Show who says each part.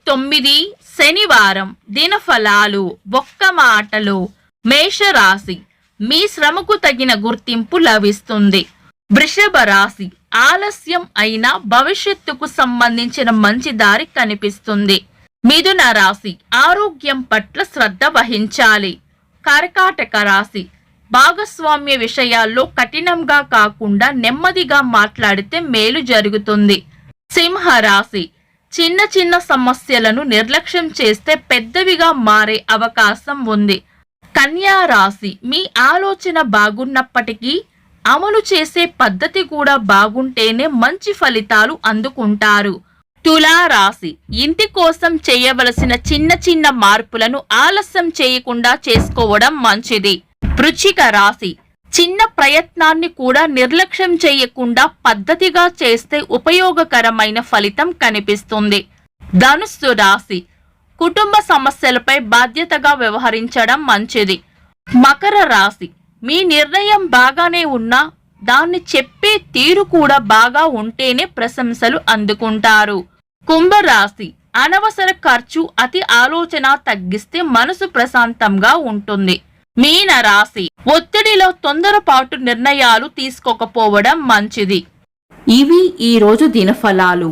Speaker 1: 9 శనివారం దినఫలాలు ఒక్క మాటలో మేషరాశి మీ శ్రమకు తగిన గుర్తింపు లభిస్తుంది. వృషభ రాశి ఆలస్యం అయినా భవిష్యత్తుకు సంబంధించిన మంచి దారి కనిపిస్తుంది. మిథున రాశి ఆరోగ్యం పట్ల శ్రద్ధ వహించాలి. కర్కాటక రాశి భాగస్వామ్య విషయాల్లో కఠినంగా కాకుండా నెమ్మదిగా మాట్లాడితే మేలు జరుగుతుంది. సింహరాశి చిన్న చిన్న సమస్యలను నిర్లక్ష్యం చేస్తే పెద్దవిగా మారే అవకాశం ఉంది. కన్యా రాశి మీ ఆలోచన బాగున్నప్పటికీ అమలు చేసే పద్ధతి కూడా బాగుంటేనే మంచి ఫలితాలు అందుకుంటారు. తులా రాశి ఇంటి కోసం చేయవలసిన చిన్న చిన్న మార్పులను ఆలస్యం చేయకుండా చేసుకోవడం మంచిది. వృశ్చిక రాశి చిన్న ప్రయత్నాన్ని కూడా నిర్లక్ష్యం చేయకుండా పద్ధతిగా చేస్తే ఉపయోగకరమైన ఫలితం కనిపిస్తుంది. ధనుస్సు రాశి కుటుంబ సమస్యలపై బాధ్యతగా వ్యవహరించడం మంచిది. మకర రాశి మీ నిర్ణయం బాగానే ఉన్నా దాన్ని చెప్పే తీరు కూడా బాగా ఉంటేనే ప్రశంసలు అందుకుంటారు. కుంభరాశి అనవసర ఖర్చు అతి ఆలోచన తగ్గిస్తే మనసు ప్రశాంతంగా ఉంటుంది. మీన రాశి ఒత్తిడిలో తొందరపాటు నిర్ణయాలు తీసుకోకపోవడం మంచిది. ఇవి ఈ రోజు దినఫలాలు.